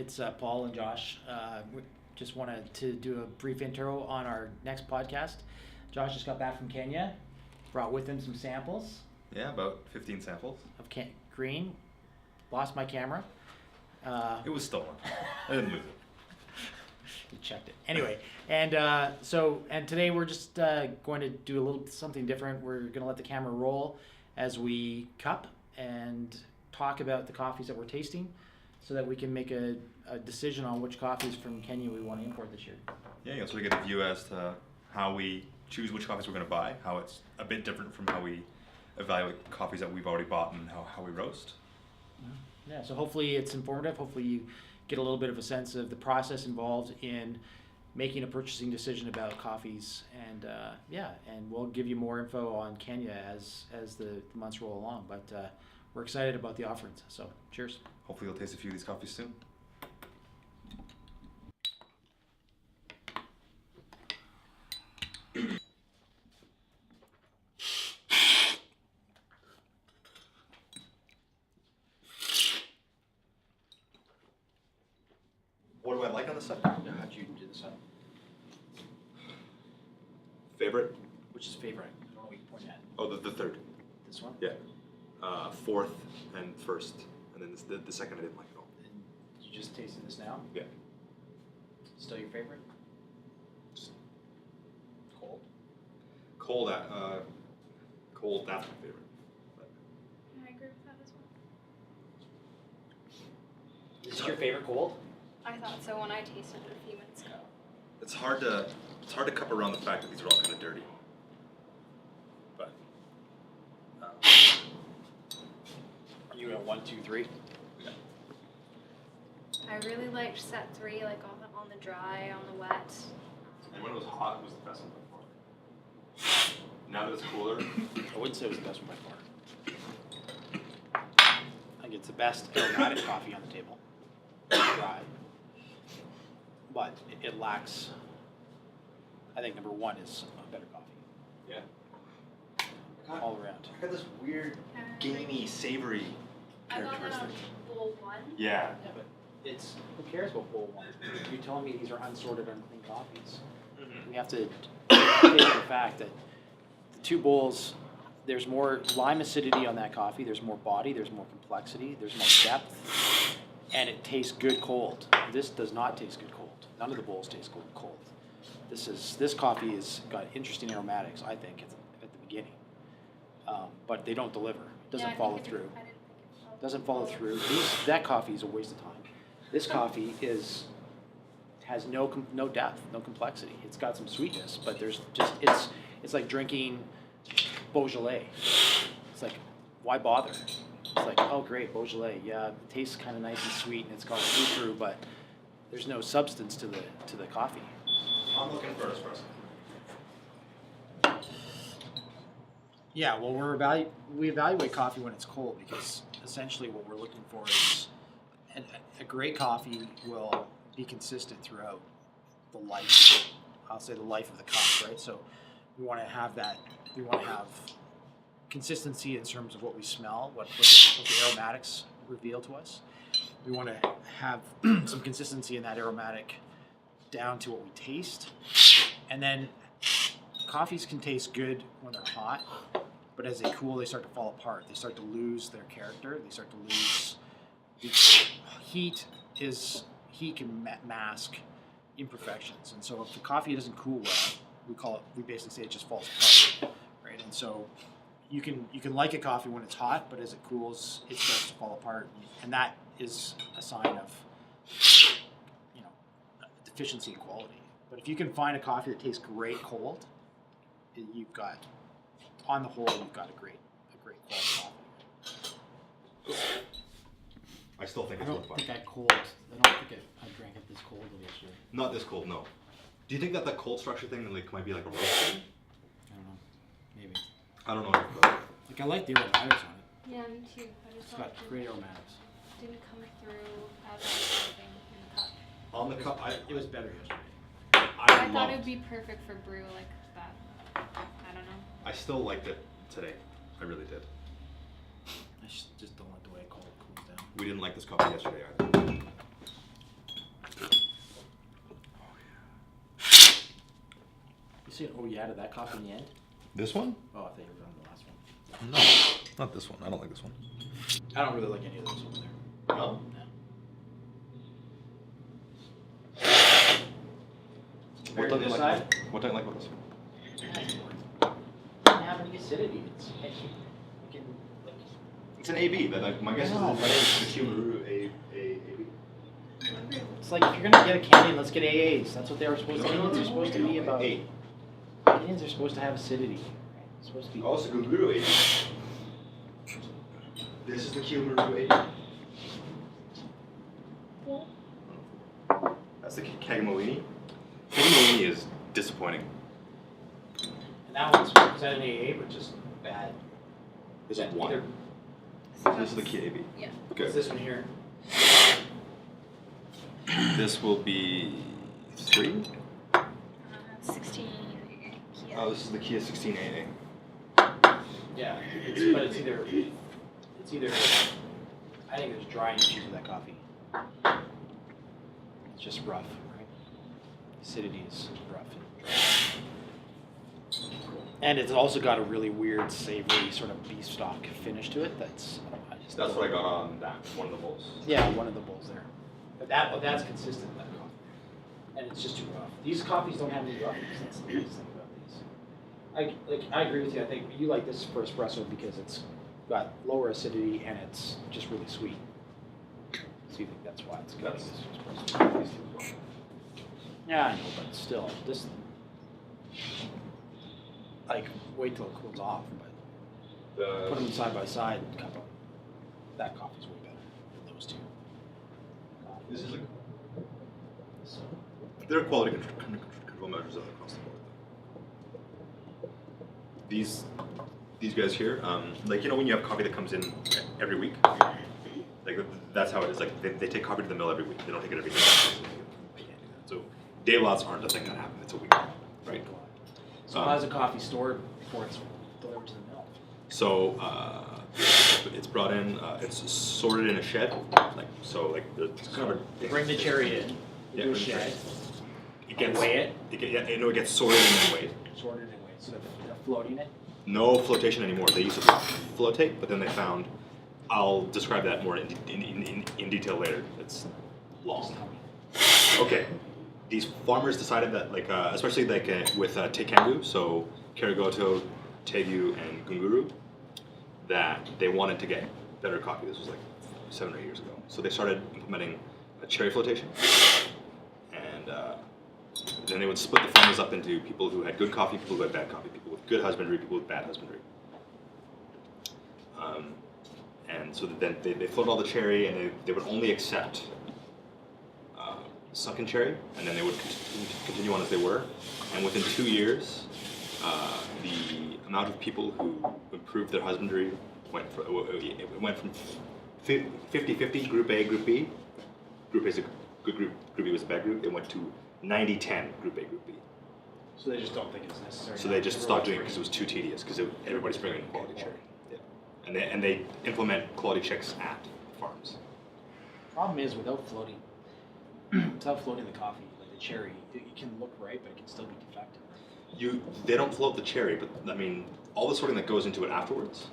It's Paul and Josh. We just wanted to do a brief intro on our next podcast. Josh just got back from Kenya, brought with him some samples. Yeah, about 15 samples. Of green. Lost my camera. It was stolen. I didn't lose it. You checked it. Anyway, and today we're just going to do a little something different. We're going to let the camera roll as we cup and talk about the coffees that we're tasting, so that we can make a decision on which coffees from Kenya we want to import this year. Yeah, you also get a view as to how we choose which coffees we're going to buy, how it's a bit different from how we evaluate coffees that we've already bought and how we roast. Yeah, so hopefully it's informative. Hopefully you get a little bit of a sense of the process involved in making a purchasing decision about coffees, and and we'll give you more info on Kenya as the months roll along. But we're excited about the offerings. So cheers. Hopefully you'll taste a few of these coffees soon. What do I like on this side? How'd you do this one? Favorite? Which is favorite? I don't know what you point at. Oh, the third. This one? Yeah. Fourth and first. And then the second I didn't like at all. And you just tasted this now? Yeah. Still your favorite? Cold? Cold, that's my favorite. But I agree with that as well. Is this your favorite cold? I thought so when I tasted it a few minutes ago. it's hard to cup around the fact that these are all kind of dirty. But Are you at 1, 2, 3? yeah. I really liked set 3, like on the dry, on the wet. And when it was hot, it was the best one by far. Now that it's cooler, I wouldn't say it was the best one by far. I think it's the best aromatic coffee on the table. Dry. But it lacks, I think number 1 is a better coffee. yeah. All around. I got this weird, gamey, savory I got that on characteristic. bowl 1. Yeah. Yeah, but who cares about bowl 1? You're telling me these are unsorted, unclean coffees. Mm-hmm. We have to take the fact that the 2 bowls, there's more lime acidity on that coffee, there's more body, there's more complexity, there's more depth, and it tastes good cold. This does not taste good cold. None of the bowls taste good cold. This coffee has got interesting aromatics, I think, at the beginning, but they don't deliver. It doesn't follow through. I didn't think it felt Doesn't follow through. That coffee is a waste of time. This coffee has no depth, no complexity. It's got some sweetness, but there's just it's like drinking Beaujolais. It's like, why bother? It's like, oh great, Beaujolais. Yeah, it tastes kind of nice and sweet, and it's got through, but there's no substance to the coffee. I'm looking for espresso. Yeah, well, we evaluate coffee when it's cold, because essentially what we're looking for is a great coffee will be consistent throughout the life. I'll say the life of the cup, right? So we want to have that. We want to have consistency in terms of what we smell, what the aromatics reveal to us. We want to have some consistency in that aromatic down to what we taste, and then coffees can taste good when they're hot, but as they cool, they start to fall apart. They start to lose their character. They start to lose. Heat can mask imperfections, and so if the coffee doesn't cool well, we basically say it just falls apart, right? And so you can like a coffee when it's hot, but as it cools, it starts to fall apart, and that is a sign of deficiency in quality. But if you can find a coffee that tastes great cold, you've got, on the whole, you've got a great quality coffee. I still think I it's don't worth think buying. I drank it this cold yesterday. Not this cold, no. Do you think that cold structure thing might be like a roast thing? I don't know. Maybe. I don't know. But Like, I like the aromatics on it. Yeah, me too. I just It's thought got great aromatics. it didn't come through as I was hoping in the cup. on the cup, It was better yesterday. I thought it would be perfect for brew like that. I don't know. I still liked it today. I really did. I just don't like the way it cools down. We didn't like this coffee yesterday either. saying, oh, you added that coffee in the end? This one? Oh, I thought you were on the last one. No, not this one. I don't like this one. I don't really like any of those over there. No? Compared to this side, What don't you like about this one? doesn't have any acidity. You can, like, It's an AB. But my guess No, is but it's the Kimaru AB. it's like if you're gonna get a Kenyan, let's get AAs. That's what they were supposed to. Kenyans are supposed to be about. A. Kenyans are supposed to have acidity. Right? It's supposed to be. Also, Gunguru AB. This is the Kimaru AB. That's the Kagamawini. Kagamawini is disappointing. And that one's presented AA, but just bad. This is one. Either- This is the key AB. Yeah. Okay. It's this one here. This will be 3. 16. Kia. Oh, this is the Kia 16AA. Yeah, but it's either. I think there's drying issues with that coffee. It's just rough, right? Acidity is rough and dry. And it's also got a really weird, savory sort of beef stock finish to it. That's That's what I got on that one of the bowls. Yeah, one of the bowls there. But that's consistent with that coffee. And it's just too rough. These coffees don't have any roughness. That's the nice thing about these. I agree with you. I think you like this for espresso because it's got lower acidity and it's just really sweet. So you think that's why it's good. Espresso. Yeah, I know, but still, this like wait till it cools off. But put them side by side, cup of that coffee's way better than those two. This is So, there are quality control measures across the board. These guys here, like when you have coffee that comes in every week, like that's how it is. Like they take coffee to the mill every week. They don't take it every day. They can't do that. So day lots aren't a thing that happen. It's a week, right? so how's a coffee stored before it's delivered to the mill? So it's brought in. It's sorted in a shed, like it's covered. They bring the cherry in, Yeah, do a bring the shed, It gets weigh it, it gets sorted and then weighed. sorted and weighed. So they're floating it. No flotation anymore. They used to flotate, but then they found. I'll describe that more in detail later. It's long. Okay, these farmers decided that, especially with Tekengu, so Karigoto, Tegu, and Gunguru, that they wanted to get better coffee. This was like 7 or 8 years ago. So they started implementing a cherry flotation, and then they would split the farmers up into people who had good coffee, people who had bad coffee, people with good husbandry, people with bad husbandry. And so then they float all the cherry, and they would only accept sunken cherry, and then they would continue on as they were. And within 2 years, the amount of people who improved their husbandry went from 50-50, Group A, Group B. Group A is a good group, Group B was a bad group. It went to 90-10, Group A, Group B. So they just don't think it's necessary. So they just stopped doing it because it was too tedious, because everybody's bringing in quality cherry. Yeah. And they implement quality checks at the farms. Problem is without floating the coffee, like the cherry, it can look right, but it can still be defective. They don't float the cherry, but I mean all the sorting that goes into it afterwards,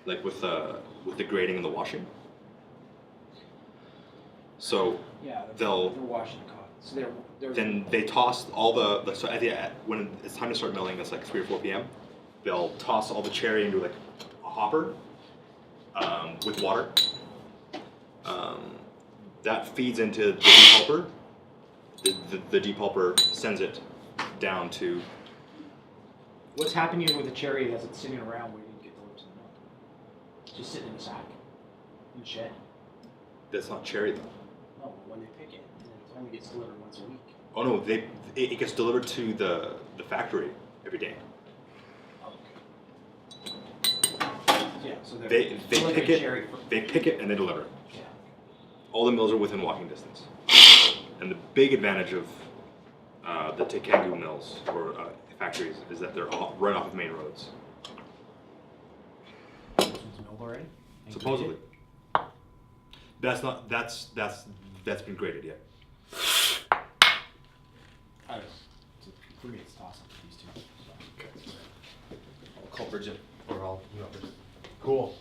like with the grading and the washing. So Yeah, they're washing the coffee. So they're then they toss all so when it's time to start milling, it's like 3 or 4 p.m. They'll toss all the cherry into like a hopper with water. That feeds into the depulper. The depulper sends it down to. What's happening with the cherry as it's sitting around waiting to get delivered to the mill? It's just sitting in a sack in the shed. That's not cherry though. No, when they pick it, and it only gets delivered once a week. Oh no, it gets delivered to the factory every day. Yeah, so They pick it. They pick it and they deliver it. Yeah. All the mills are within walking distance. And the big advantage of the Tekengu mills or factories is that they're all right off of main roads. It's milled already? Supposedly. That's been graded yet. For for me, it's toss up with these two. So. Okay. I'll call Bridget, or I'll email Bridget. Cool.